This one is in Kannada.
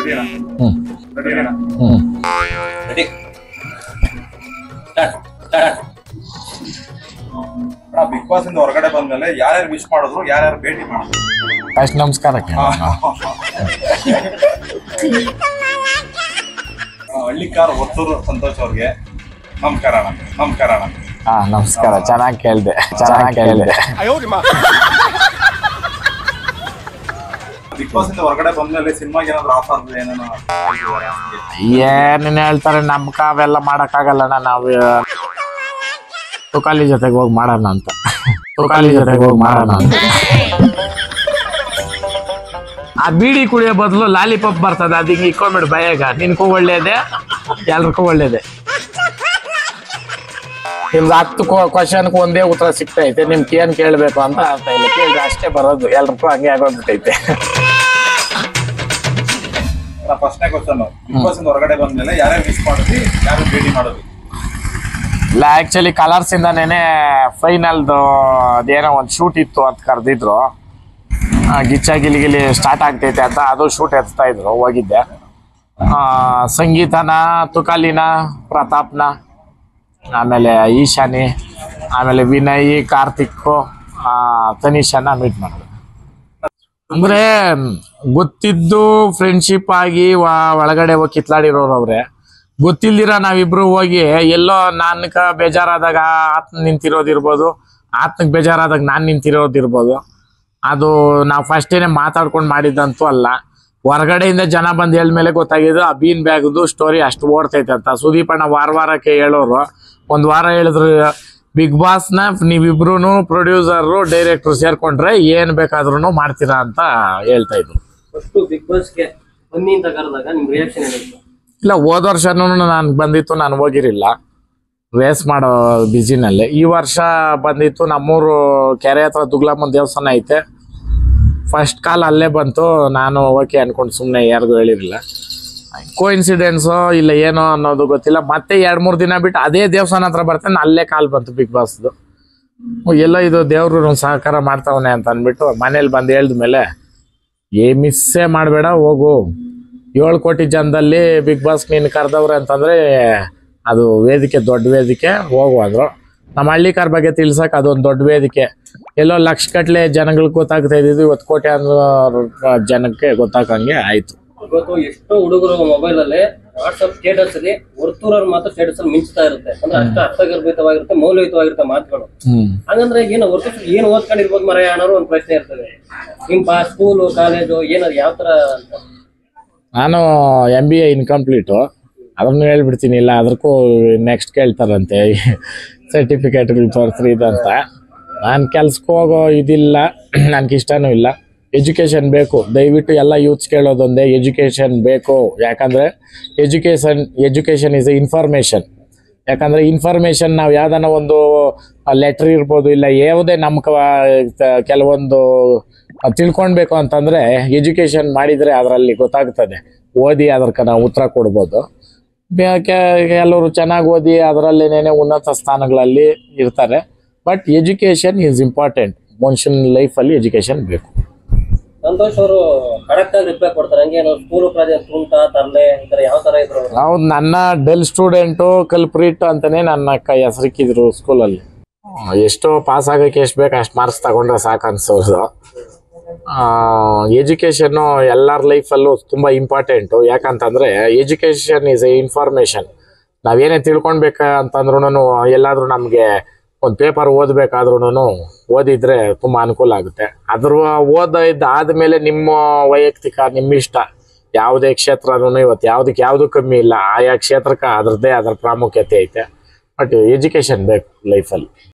ಬಿಗ್ ಬಾಸ್ ಇಂದ ಹೊರಗಡೆ ಬಂದ್ಮೇಲೆ ಯಾರ್ಯಾರು ವಿಶ್ ಮಾಡಿದ್ರು, ಯಾರ್ಯಾರು ಭೇಟಿ ಮಾಡಿದ್ರು? ಫಸ್ಟ್ ನಮಸ್ಕಾರ. ಹಳ್ಳಿಕಾರ ಹೊತ್ತೂರು ಸಂತೋಷ್ ಅವ್ರಿಗೆ ನಮಸ್ಕಾರ. ನಮಸ್ಕಾರ. ಚೆನ್ನಾಗಿ ಕೇಳಿದೆ. ಬಿಗ್ ಬಾಸ್ ಇಂದ ಹೊರಗಡೆ ಬಂದ್ಮೇಲೆ ಸಿನಿಮಾಗೆ ಏನಾದ್ರು ಆಫರ್ ಏನೇನು ಹೇಳ್ತಾರೆ, ನಮ್ಕ ಅವೆಲ್ಲ ಮಾಡಕ್ಕಾಗಲ್ಲಣ್ಣ. ನಾವು ತುಕಾಲಿ ಜೊತೆಗೆ ಹೋಗಿ ಮಾಡೋಣ ಅಂತ. ಆ ಬೀಡಿ ಕುಡಿಯೋ ಬದಲು ಲಾಲಿಪಾಪ್ ಬರ್ತದೆ, ಅದು ಹಿಂಗೆ ಇಕ್ಕೊಂಬಿಡು ಬಯಾಗ. ನಿನ್ಗೂ ಒಳ್ಳೇದೆ, ಎಲ್ರಿಗೂ ಒಳ್ಳೇದೆ. ನಿಮ್ದು 10 ಕ್ವಶನ್ಗೆ ಒಂದೇ ಉತ್ತರ ಸಿಗ್ತೈತೆ. ನಿಮ್ಗೆ ಏನ್ ಕೇಳ್ಬೇಕು ಅಂತ ಅರ್ಥ ಇಲ್ಲ. ಕೇಳಿದ್ರೆ ಅಷ್ಟೇ ಬರೋದು. ಎಲ್ರಿಗೂ ಹಂಗೆ ಆಗೋಗ್ಬಿಟ್ಟೈತೆ. ಫಸ್ಟ್ನೇ ಕ್ವಶನ್, ಬಿಗ್ ಬಾಸ್ ಇಂದ ಹೊರಗಡೆ ಬಂದ್ಮೇಲೆ ಯಾರ್ಯಾರು ವಿಶ್ ಮಾಡಿದ್ರಿ, ಯಾರು ಭೇಟಿ ಮಾಡೋದು? ಇಲ್ಲ, ಆಕ್ಚುಲಿ ಕಲರ್ಸ್ ಇಂದಾನೇನೆ ಫೈನಲ್ದು ಅದೇನೋ ಒಂದು ಶೂಟ್ ಇತ್ತು ಅಂತ ಕರೆದಿದ್ರು. ಗಿಚ್ಚ ಗಿಲಿಗಿಲಿ ಸ್ಟಾರ್ಟ್ ಆಗ್ತೈತೆ ಅಂತ ಅದು ಶೂಟ್ ಎತ್ತಾ ಇದ್ರು. ಹೋಗಿದ್ದೆ. ಸಂಗೀತನ, ತುಕಾಲಿನ, ಪ್ರತಾಪ್ನ, ಆಮೇಲೆ ಈಶಾನಿ, ಆಮೇಲೆ ವಿನಯ್, ಕಾರ್ತಿಕ್, ತನಿಷನ ಮೀಟ್ ಮಾಡಿದ್ರು. ಅಂದ್ರೆ ಗೊತ್ತಿದ್ದು ಫ್ರೆಂಡ್ಶಿಪ್ ಆಗಿ ಒಳಗಡೆ ಹೋಗಿ ಕಿತ್ಲಾಡಿರೋರು ಅವ್ರೆ. ಗೊತ್ತಿಲ್ದಿರ ನಾವಿಬ್ರು ಹೋಗಿ ಎಲ್ಲೋ ನಾನ್ಕ ಬೇಜಾರಾದಾಗ ಆತ್ನ ನಿಂತಿರೋದಿರ್ಬೋದು, ಆತ್ನಕ್ ಬೇಜಾರಾದಾಗ ನಾನು ನಿಂತಿರೋದಿರ್ಬೋದು. ಅದು ನಾವು ಫಸ್ಟೇನೆ ಮಾತಾಡ್ಕೊಂಡು ಮಾಡಿದ್ದಂತೂ ಅಲ್ಲ. ಹೊರಗಡೆಯಿಂದ ಜನ ಬಂದು ಹೇಳ್ಮೇಲೆ ಗೊತ್ತಾಗಿದ್ದು ಆ ಬೀನ್ ಬ್ಯಾಗ್ದು ಸ್ಟೋರಿ ಅಷ್ಟು ಓಡ್ತೈತೆ ಅಂತ. ಸುದೀಪ್ ಅಣ್ಣ ವಾರಕ್ಕೆ ಹೇಳೋರು. ಒಂದು ವಾರ ಹೇಳಿದ್ರು, ಬಿಗ್ ಬಾಸ್ನ ನೀವಿಬ್ರು ಪ್ರೊಡ್ಯೂಸರು ಡೈರೆಕ್ಟ್ರು ಸೇರ್ಕೊಂಡ್ರೆ ಏನ್ ಬೇಕಾದ್ರೂ ಮಾಡ್ತೀರಾ ಅಂತ ಹೇಳ್ತಾ ಇದ್ರು. ಇಲ್ಲ, ಹೋದ ವರ್ಷನೂ ನಾನು ಬಂದಿತ್ತು, ನಾನು ಹೋಗಿರಿಲ್ಲ, ರೇಸ್ ಮಾಡೋ ಬಿಸಿನಲ್ಲಿ. ಈ ವರ್ಷ ಬಂದಿತ್ತು. ನಮ್ಮೂರು ಕೆರೆ ಹತ್ರ ದುಗ್ಲಮ್ಮನ ದೇವಸ್ಥಾನ ಐತೆ. ಫಸ್ಟ್ ಕಾಲ್ ಅಲ್ಲೇ ಬಂತು. ನಾನು ಓಕೆ ಅನ್ಕೊಂಡು ಸುಮ್ಮನೆ ಯಾರಿಗೂ ಹೇಳಿರಲಿಲ್ಲ. ಕೋಇನ್ಸಿಡೆನ್ಸೋ ಇಲ್ಲ ಏನೋ ಅನ್ನೋದು ಗೊತ್ತಿಲ್ಲ. ಮತ್ತೆ 2-3 ದಿನ ಬಿಟ್ಟು ಅದೇ ದೇವಸ್ಥಾನ ಹತ್ರ ಬರ್ತೇನೆ, ಅಲ್ಲೇ ಕಾಲ್ ಬಂತು ಬಿಗ್ ಬಾಸ್ದು. ಎಲ್ಲ ಇದು ದೇವ್ರು ಸಹಕಾರ ಮಾಡ್ತಾವನೆ ಅಂತ ಅಂದ್ಬಿಟ್ಟು ಮನೇಲಿ ಬಂದು ಹೇಳಿದ್ಮೇಲೆ, ಮಿಸ್ಸೇ ಮಾಡಬೇಡ, ಹೋಗು. 7 ಕೋಟಿ ಜನದಲ್ಲಿ ಬಿಗ್ ಬಾಸ್ ನೀನು ಕರೆದವ್ರೆ ಅಂತಂದರೆ ಅದು ವೇದಿಕೆ, ದೊಡ್ಡ ವೇದಿಕೆ, ಹೋಗು ಅಂದರು. ನಮ್ಮ ಹಳ್ಳಿಕಾರ ಬಗ್ಗೆ ತಿಳ್ಸಕ್ಕೆ ಅದೊಂದು ದೊಡ್ಡ ವೇದಿಕೆ. ಎಲ್ಲೋ ಲಕ್ಷಗಟ್ಟಲೆ ಜನಗಳಿಗೆ ಗೊತ್ತಾಗ್ತಾ ಇದ್ದಿದ್ದು, 10 ಕೋಟಿ ಜನಕ್ಕೆ ಗೊತ್ತಾಗಂಗೆ ಆಯಿತು. ಇವತ್ತು ಎಷ್ಟೋ ಹುಡುಗರು ಮೊಬೈಲ್ ಅಲ್ಲಿ ವಾಟ್ಸ್ಆಪ್ ಸ್ಟೇಟಸ್ ಅಲ್ಲಿ ಹೊರತೂರವ್ರು ಮಾತ್ರ ಸ್ಟೇಟಸ್ ಅಲ್ಲಿ ಮಿಂಚ್ತಾ ಇರುತ್ತೆ. ಅಂದ್ರೆ ಅಷ್ಟು ಅರ್ಥಗರ್ಭಿತವಾಗಿರುತ್ತೆ, ಮೌಲ್ಯಯುತವಾಗಿರುತ್ತೆ ಮಾತುಗಳು. ಹಂಗಂದ್ರೆ ಏನು ಏನು ಓದ್ಕೊಂಡಿರ್ಬೋದು ಮರ ಅನ್ನೋರು ಒಂದು ಪ್ರಶ್ನೆ ಇರ್ತದೆ. ನಿಮ್ಮ ಸ್ಕೂಲು, ಕಾಲೇಜು ಏನಾದ್ರು ಯಾವ ತರ ಅಂತ? ನಾನು MBA ಇನ್ಕಂಪ್ಲೀಟು, ಅದನ್ನು ಹೇಳ್ಬಿಡ್ತೀನಿ. ಇಲ್ಲ ಅದಕ್ಕೂ ನೆಕ್ಸ್ಟ್ ಕೇಳ್ತಾರಂತೆ ಸರ್ಟಿಫಿಕೇಟ್ಗಳು ತೋರಿಸ್ರಿ ಇದಂತ. ನಾನು ಕೆಲ್ಸಕ್ಕೆ ಹೋಗೋ ಇದಿಲ್ಲ, ನನಗೆ ಇಷ್ಟನೂ ಇಲ್ಲ. ಎಜುಕೇಷನ್ ಬೇಕು. ದಯವಿಟ್ಟು ಎಲ್ಲ ಯೂತ್ಸ್ ಕೇಳೋದೊಂದೇ, ಎಜುಕೇಷನ್ ಬೇಕು. ಯಾಕಂದರೆ ಎಜುಕೇಷನ್ ಈಸ್ ಎ ಇನ್ಫಾರ್ಮೇಷನ್. ಯಾಕಂದರೆ ಇನ್ಫಾರ್ಮೇಷನ್ ನಾವು ಯಾವ್ದಾನ ಒಂದು ಲೆಟ್ರ್ ಇರ್ಬೋದು, ಇಲ್ಲ ಯಾವುದೇ ನಮ್ಮ ಕೆಲವೊಂದು ತಿಳ್ಕೊಳ್ಬೇಕು ಅಂತಂದರೆ ಎಜುಕೇಷನ್ ಮಾಡಿದರೆ ಅದರಲ್ಲಿ ಗೊತ್ತಾಗ್ತದೆ. ಓದಿ ಅದಕ್ಕೆ ನಾವು ಉತ್ತರ ಕೊಡ್ಬೋದು. ಕೆಲವರು ಚೆನ್ನಾಗಿ ಓದಿ ಅದರಲ್ಲೇನೇ ಉನ್ನತ ಸ್ಥಾನಗಳಲ್ಲಿ ಇರ್ತಾರೆ. But education is important. ಮನುಷ್ಯನ ಲೈಫಲ್ಲಿ ಎಜುಕೇಷನ್ ಬೇಕು. ಸಂತೋಷ್ ಅವರು ಕರೆಕ್ಟ್ ಆಗಿ ರಿಪ್ಲೈ ಕೊಡ್ತಾರೆ. ಹಂಗೆ ಸ್ಕೂಲ್ ಪ್ರಾಜೆಕ್ಟ್ ತುಂಟ ತರಲೆ ಈ ತರ ಯಾವ ತರ ಇದ್ರು? ಹೌದು, ನನ್ನ ಡೆಲ್ ಸ್ಟೂಡೆಂಟು ಕಲ್ಪ್ರಿಟ್ ಅಂತಾನೆ ನನ್ನ ಹೆಸರಿಕ್ಕಿದ್ರು ಸ್ಕೂಲಲ್ಲಿ. ಎಷ್ಟೋ ಪಾಸ್ ಆಗೋಕ್ಕೆ ಎಷ್ಟು ಬೇಕು ಅಷ್ಟು ಮಾರ್ಕ್ಸ್ ತಗೊಂಡ್ರೆ ಸಾಕು ಅನ್ಸೋದು. ಎಜುಕೇಷನ್ನು ಎಲ್ಲರ ಲೈಫಲ್ಲೂ ತುಂಬ ಇಂಪಾರ್ಟೆಂಟು. ಯಾಕಂತಂದರೆ ಎಜುಕೇಷನ್ ಈಸ್ ಎ ಇನ್ಫಾರ್ಮೇಷನ್. ನಾವೇನೇ ತಿಳ್ಕೊಳ್ಬೇಕಂತಂದ್ರೂ ಎಲ್ಲಾದರೂ ನಮಗೆ ಒಂದು ಪೇಪರ್ ಓದಬೇಕಾದ್ರೂ ಓದಿದರೆ ತುಂಬ ಅನುಕೂಲ ಆಗುತ್ತೆ. ಓದಿದ್ದಾದಮೇಲೆ ನಿಮ್ಮ ವೈಯಕ್ತಿಕ, ನಿಮ್ಮ ಇಷ್ಟ, ಯಾವುದೇ ಕ್ಷೇತ್ರನೂ ಇವತ್ತು ಯಾವುದು ಕಮ್ಮಿ ಇಲ್ಲ. ಆಯಾ ಕ್ಷೇತ್ರಕ್ಕೆ ಅದರದ್ದೇ ಅದರ ಪ್ರಾಮುಖ್ಯತೆ ಐತೆ. ಬಟ್ ಎಜುಕೇಷನ್ ಬೇಕು ಲೈಫಲ್ಲಿ.